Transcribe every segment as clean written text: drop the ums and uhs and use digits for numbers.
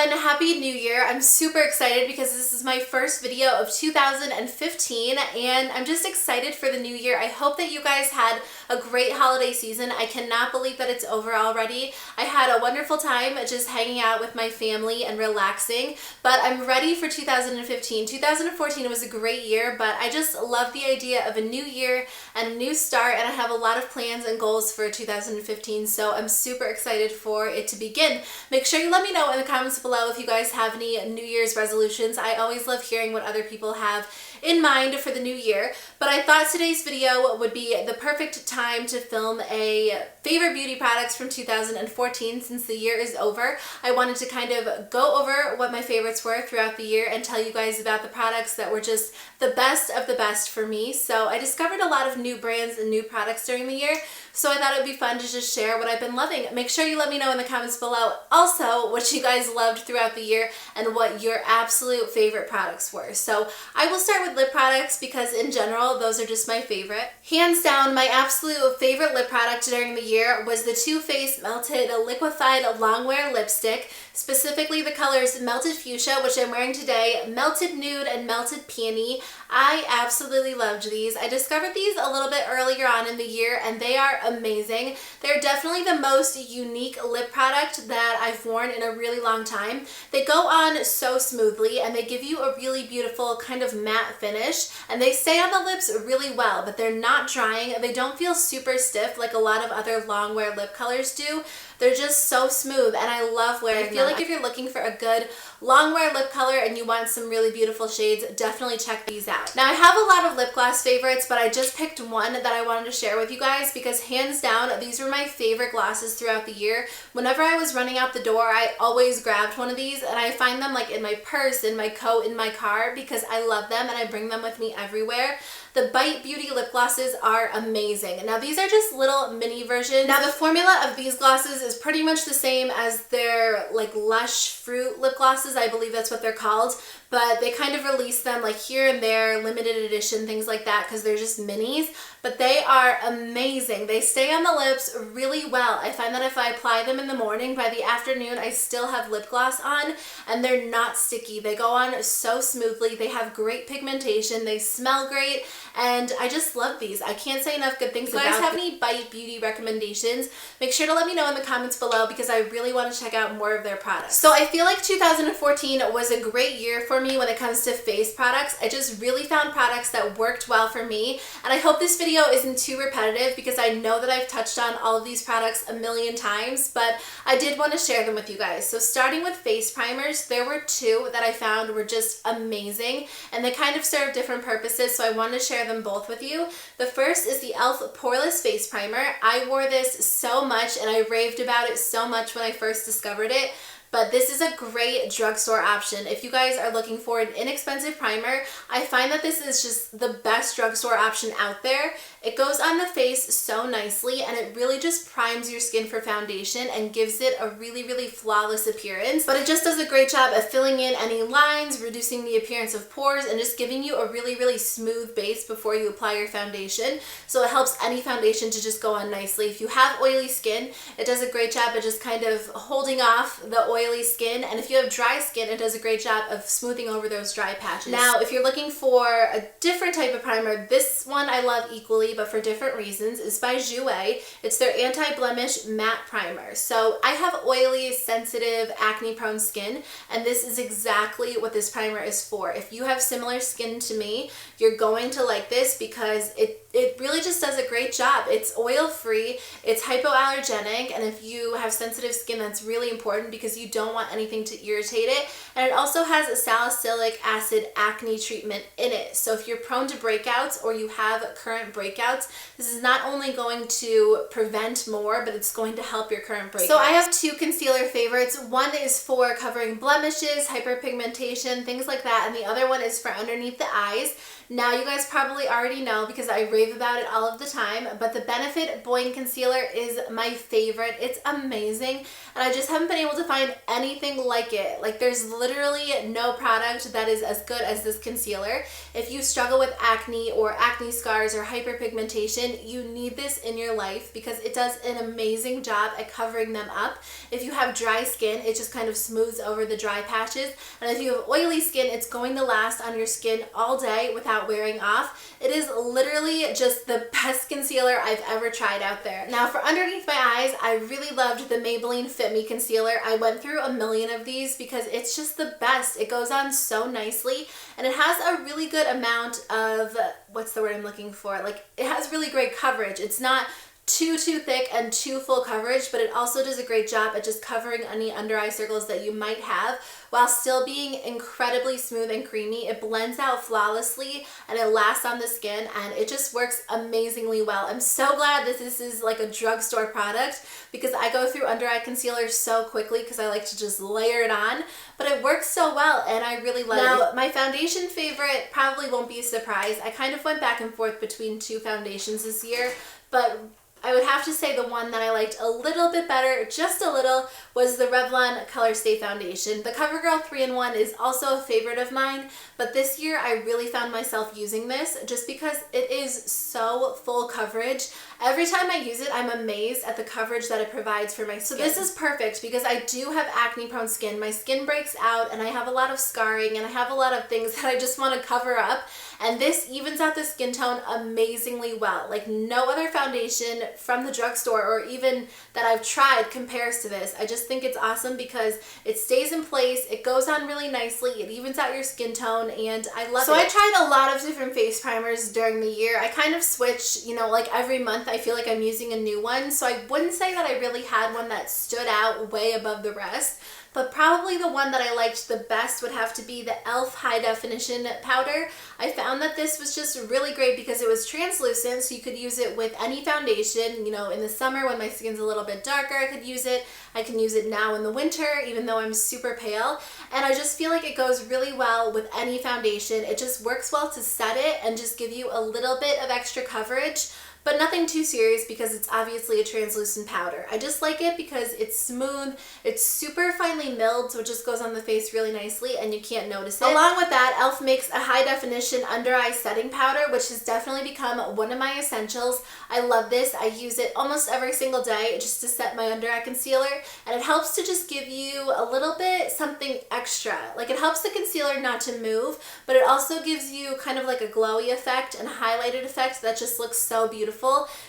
everyone, happy new year. I'm super excited because this is my first video of 2015 and I'm just excited for the new year. I hope that you guys had a great holiday season. I cannot believe that it's over already. I had a wonderful time just hanging out with my family and relaxing, but I'm ready for 2015. 2014 was a great year, but I just love the idea of a new year and a new start, and I have a lot of plans and goals for 2015, so I'm super excited for it to begin. Make sure you let me know in the comments below if you guys have any New Year's resolutions. I always love hearing what other people have in mind for the new year, but I thought today's video would be the perfect time to film a favorite beauty products from 2014 since the year is over. I wanted to kind of go over what my favorites were throughout the year and tell you guys about the products that were just the best of the best for me. So I discovered a lot of new brands and new products during the year, so I thought it would be fun to just share what I've been loving. Make sure you let me know in the comments below also what you guys loved throughout the year and what your absolute favorite products were. So I will start with lip products because in general those are just my favorite. Hands down, my absolute favorite lip product during the year was the Too Faced Melted Liquefied Longwear Lipstick, specifically the colors Melted Fuchsia, which I'm wearing today, Melted Nude, and Melted Peony. I absolutely loved these. I discovered these a little bit earlier on in the year and they are amazing. They're definitely the most unique lip product that I've worn in a really long time. They go on so smoothly and they give you a really beautiful kind of matte finish, and they stay on the lips really well, but they're not drying. They don't feel super stiff like a lot of other long wear lip colors do. They're just so smooth and I love wearing them. I feel like if you're looking for a good long wear lip color and you want some really beautiful shades, definitely check these out. Now I have a lot of lip gloss favorites, but I just picked one that I wanted to share with you guys because hands down, these were my favorite glosses throughout the year. Whenever I was running out the door, I always grabbed one of these, and I find them like in my purse, in my coat, in my car because I love them and I bring them with me everywhere. The Bite Beauty lip glosses are amazing. Now these are just little mini versions. Now the formula of these glosses is pretty much the same as their like Lush Fruit lip glosses. I believe that's what they're called, but they kind of release them like here and there, limited edition, things like that, because they're just minis, but they are amazing. They stay on the lips really well. I find that if I apply them in the morning, by the afternoon I still have lip gloss on and they're not sticky. They go on so smoothly. They have great pigmentation. They smell great. And I just love these. I can't say enough good things about them. If you guys have any Bite Beauty recommendations, make sure to let me know in the comments below because I really want to check out more of their products. So I feel like 2014 was a great year for me when it comes to face products. I just really found products that worked well for me, and I hope this video isn't too repetitive because I know that I've touched on all of these products a million times, but I did want to share them with you guys. So starting with face primers, there were two that I found were just amazing and they kind of serve different purposes, so I wanted to share them both with you. The first is the e.l.f. Poreless Face Primer. I wore this so much and I raved about it so much when I first discovered it. But this is a great drugstore option. If you guys are looking for an inexpensive primer, I find that this is just the best drugstore option out there. It goes on the face so nicely and it really just primes your skin for foundation and gives it a really, really flawless appearance. But it just does a great job of filling in any lines, reducing the appearance of pores, and just giving you a really, really smooth base before you apply your foundation. So it helps any foundation to just go on nicely. If you have oily skin, it does a great job of just kind of holding off the oily skin, and if you have dry skin, it does a great job of smoothing over those dry patches. Now, if you're looking for a different type of primer, this one I love equally, but for different reasons, is by Jouer. It's their Anti-Blemish Matte Primer. So I have oily, sensitive, acne-prone skin, and this is exactly what this primer is for. If you have similar skin to me, you're going to like this because it really just does a great job. It's oil-free, it's hypoallergenic, and if you have sensitive skin, that's really important because you don't want anything to irritate it. And it also has a salicylic acid acne treatment in it. So if you're prone to breakouts or you have current breakouts, this is not only going to prevent more, but it's going to help your current breakouts. So I have two concealer favorites. One is for covering blemishes, hyperpigmentation, things like that, and the other one is for underneath the eyes. Now you guys probably already know because I raved rave about it all of the time, but the Benefit Boi-ing Concealer is my favorite. It's amazing, and I just haven't been able to find anything like it. Like, there's literally no product that is as good as this concealer. If you struggle with acne or acne scars or hyperpigmentation, you need this in your life because it does an amazing job at covering them up. If you have dry skin, it just kind of smooths over the dry patches, and if you have oily skin, it's going to last on your skin all day without wearing off. It is literally just the best concealer I've ever tried out there. Now, for underneath my eyes, I really loved the Maybelline Fit Me Concealer. I went through a million of these because it's just the best. It goes on so nicely, and it has a really good amount of, what's the word I'm looking for? Like, it has really great coverage. It's not too thick and too full coverage, but it also does a great job at just covering any under eye circles that you might have while still being incredibly smooth and creamy. It blends out flawlessly and it lasts on the skin, and it just works amazingly well. I'm so glad that this is like a drugstore product because I go through under eye concealer so quickly because I like to just layer it on, but it works so well and I really love it. Now, my foundation favorite probably won't be a surprise. I kind of went back and forth between two foundations this year, but I would have to say the one that I liked a little bit better, just a little, was the Revlon Colorstay foundation. The CoverGirl 3-in-1 is also a favorite of mine, but this year I really found myself using this just because it is so full coverage. Every time I use it, I'm amazed at the coverage that it provides for my skin. So this is perfect because I do have acne prone skin. My skin breaks out and I have a lot of scarring and I have a lot of things that I just want to cover up, and this evens out the skin tone amazingly well. Like, no other foundation from the drugstore or even that I've tried compares to this. I just think it's awesome because it stays in place, it goes on really nicely, it evens out your skin tone, and I love it. So I tried a lot of different face primers during the year. I kind of switch, you know, like every month I feel like I'm using a new one, so I wouldn't say that I really had one that stood out way above the rest. But probably the one that I liked the best would have to be the e.l.f. High Definition Powder. I found that this was just really great because it was translucent, so you could use it with any foundation. You know, in the summer when my skin's a little bit darker, I could use it. I can use it now in the winter, even though I'm super pale. And I just feel like it goes really well with any foundation. It just works well to set it and just give you a little bit of extra coverage, but nothing too serious because it's obviously a translucent powder. I just like it because it's smooth, it's super finely milled, so it just goes on the face really nicely and you can't notice it. Along with that, e.l.f. makes a high definition under eye setting powder, which has definitely become one of my essentials. I love this. I use it almost every single day just to set my under eye concealer, and it helps to just give you a little bit something extra. Like, it helps the concealer not to move, but it also gives you kind of like a glowy effect and highlighted effect that just looks so beautiful.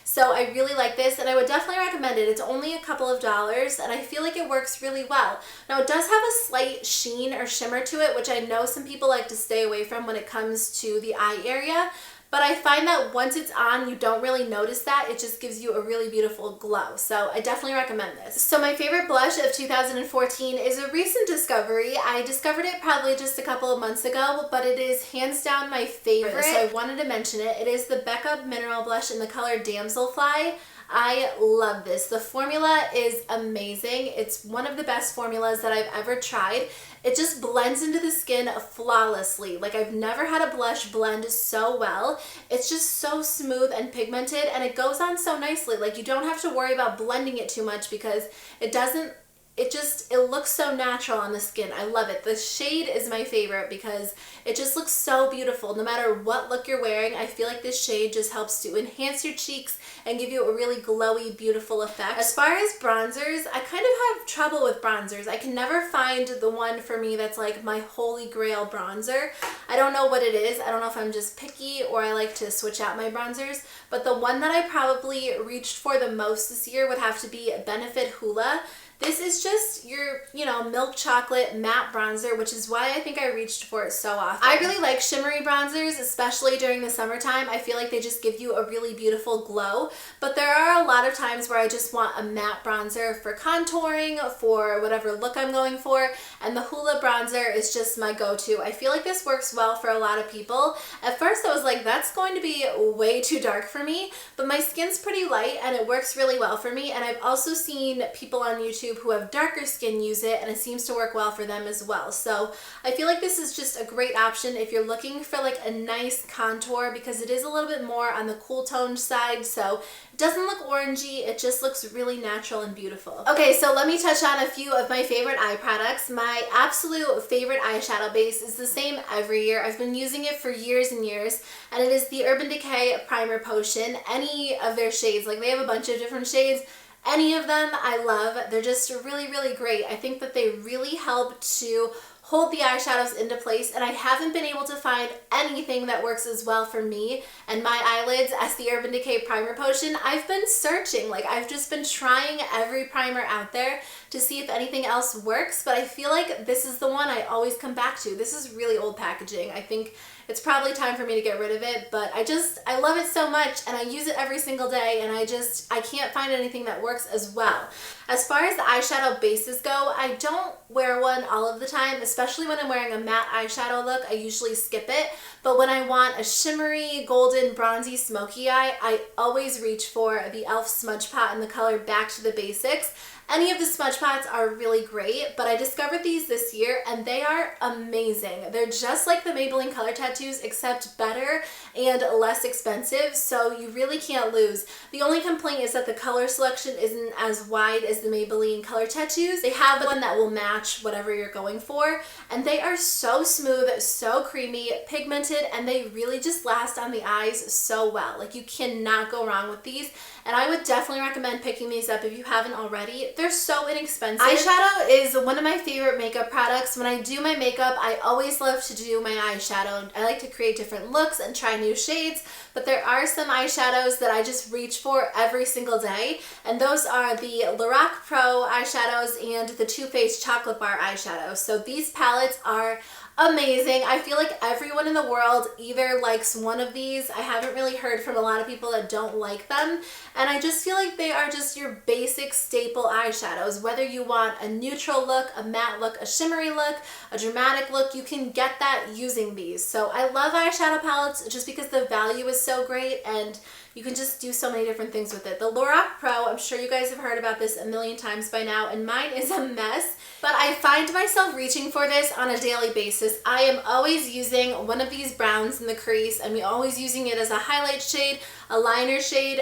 So I really like this, and I would definitely recommend it. It's only a couple of dollars, and I feel like it works really well. Now, it does have a slight sheen or shimmer to it, which I know some people like to stay away from when it comes to the eye area. But I find that once it's on, you don't really notice that. It just gives you a really beautiful glow. So I definitely recommend this. So my favorite blush of 2014 is a recent discovery. I discovered it probably just a couple of months ago, but it is hands down my favorite. So I wanted to mention it. It is the Becca Mineral Blush in the color Damselfly. I love this. The formula is amazing. It's one of the best formulas that I've ever tried. It just blends into the skin flawlessly. Like, I've never had a blush blend so well. It's just so smooth and pigmented, and it goes on so nicely. Like, you don't have to worry about blending it too much because it doesn't, it looks so natural on the skin. I love it. The shade is my favorite because it just looks so beautiful. No matter what look you're wearing, I feel like this shade just helps to enhance your cheeks and give you a really glowy, beautiful effect. As far as bronzers, I kind of have trouble with bronzers. I can never find the one for me that's like my holy grail bronzer. I don't know what it is. I don't know if I'm just picky or I like to switch out my bronzers, but the one that I probably reached for the most this year would have to be Benefit Hoola. This is just your, you know, milk chocolate matte bronzer, which is why I think I reached for it so often. I really like shimmery bronzers, especially during the summertime. I feel like they just give you a really beautiful glow, but there are a lot of times where I just want a matte bronzer for contouring, for whatever look I'm going for, and the Hoola bronzer is just my go-to. I feel like this works well for a lot of people. At first I was like, that's going to be way too dark for me, but my skin's pretty light and it works really well for me, and I've also seen people on YouTube YouTube who have darker skin use it, and it seems to work well for them as well. So I feel like this is just a great option if you're looking for like a nice contour, because it is a little bit more on the cool toned side, so it doesn't look orangey, it just looks really natural and beautiful. Okay, so let me touch on a few of my favorite eye products. My absolute favorite eyeshadow base is the same every year. I've been using it for years and years, and it is the Urban Decay Primer Potion. Any of their shades, like they have a bunch of different shades, any of them I love. They're just really, really great. I think that they really help to hold the eyeshadows into place, and I haven't been able to find anything that works as well for me and my eyelids as the Urban Decay Primer Potion. I've been searching, like I've just been trying every primer out there to see if anything else works, but I feel like this is the one I always come back to. This is really old packaging. I think it's probably time for me to get rid of it, but I love it so much, and I use it every single day, and I can't find anything that works as well. As far as the eyeshadow bases go, I don't wear one all of the time, especially when I'm wearing a matte eyeshadow look. I usually skip it, but when I want a shimmery, golden, bronzy, smoky eye, I always reach for the e.l.f. Smudge Pot in the color Back to the Basics. Any of the smudge pots are really great, but I discovered these this year and they are amazing. They're just like the Maybelline Color Tattoos, except better and less expensive, so you really can't lose. The only complaint is that the color selection isn't as wide as the Maybelline Color Tattoos. They have one that will match whatever you're going for, and they are so smooth, so creamy, pigmented, and they really just last on the eyes so well. Like, you cannot go wrong with these, and I would definitely recommend picking these up if you haven't already. They're so inexpensive. Eyeshadow is one of my favorite makeup products. When I do my makeup, I always love to do my eyeshadow. I like to create different looks and try new shades, but there are some eyeshadows that I just reach for every single day, and those are the LORAC Pro eyeshadows and the Too Faced Chocolate Bar eyeshadows. So these palettes are amazing. I feel like everyone in the world either likes one of these. I haven't really heard from a lot of people that don't like them, and I just feel like they are just your basic staple eyeshadows. Whether you want a neutral look, a matte look, a shimmery look, a dramatic look, you can get that using these. So I love eyeshadow palettes just because the value is so great and you can just do so many different things with it. The LORAC Pro, I'm sure you guys have heard about this a million times by now, and mine is a mess, but I find myself reaching for this on a daily basis. I am always using one of these browns in the crease. I'm always using it as a highlight shade, a liner shade.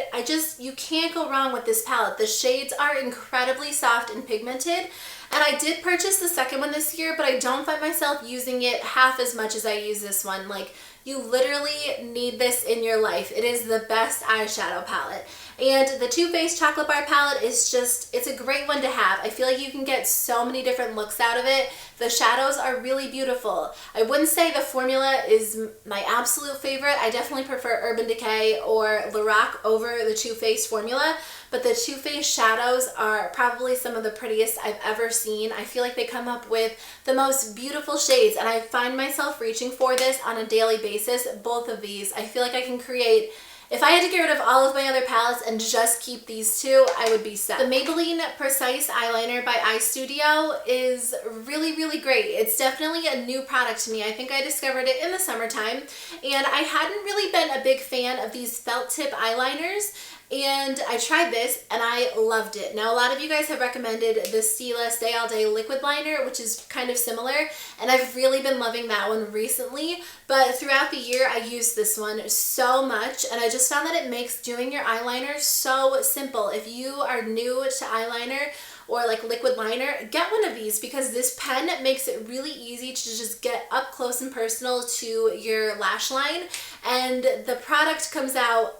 You can't go wrong with this palette. The shades are incredibly soft and pigmented, and I did purchase the second one this year, but I don't find myself using it half as much as I use this one. Like, you literally need this in your life. It is the best eyeshadow palette. And the Too Faced Chocolate Bar palette is just, it's a great one to have. I feel like you can get so many different looks out of it. The shadows are really beautiful. I wouldn't say the formula is my absolute favorite. I definitely prefer Urban Decay or LORAC over the Too Faced formula, but the Too Faced shadows are probably some of the prettiest I've ever seen. I feel like they come up with the most beautiful shades, and I find myself reaching for this on a daily basis, both of these. I feel like I can create, if I had to get rid of all of my other palettes and just keep these two, I would be set. The Maybelline Precise Eyeliner by Eyestudio is really, really great. It's definitely a new product to me. I think I discovered it in the summertime, and I hadn't really been a big fan of these felt tip eyeliners, and I tried this and I loved it. Now, a lot of you guys have recommended the Stila Stay All Day Liquid Liner, which is kind of similar, and I've really been loving that one recently, but throughout the year I used this one so much, and I just found that it makes doing your eyeliner so simple. If you are new to eyeliner or like liquid liner, get one of these, because this pen makes it really easy to just get up close and personal to your lash line, and the product comes out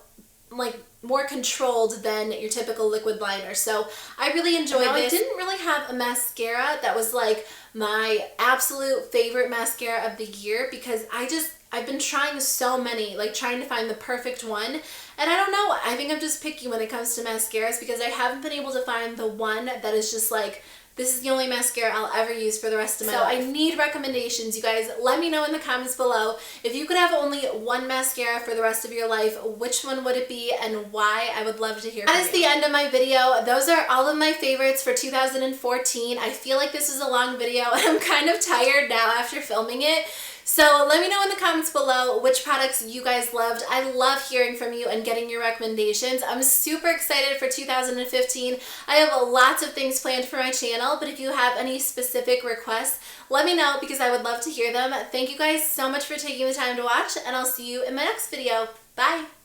like more controlled than your typical liquid liner. So I really enjoyed this. I didn't really have a mascara that was like my absolute favorite mascara of the year, because I've been trying so many, like trying to find the perfect one, and I don't know, I think I'm just picky when it comes to mascaras, because I haven't been able to find the one that is just like, this is the only mascara I'll ever use for the rest of my life. So I need recommendations, you guys. Let me know in the comments below. If you could have only one mascara for the rest of your life, which one would it be and why? I would love to hear from you. That is the end of my video. Those are all of my favorites for 2014. I feel like this is a long video and I'm kind of tired now after filming it. So let me know in the comments below which products you guys loved. I love hearing from you and getting your recommendations. I'm super excited for 2015. I have lots of things planned for my channel, but if you have any specific requests, let me know because I would love to hear them. Thank you guys so much for taking the time to watch, and I'll see you in my next video. Bye!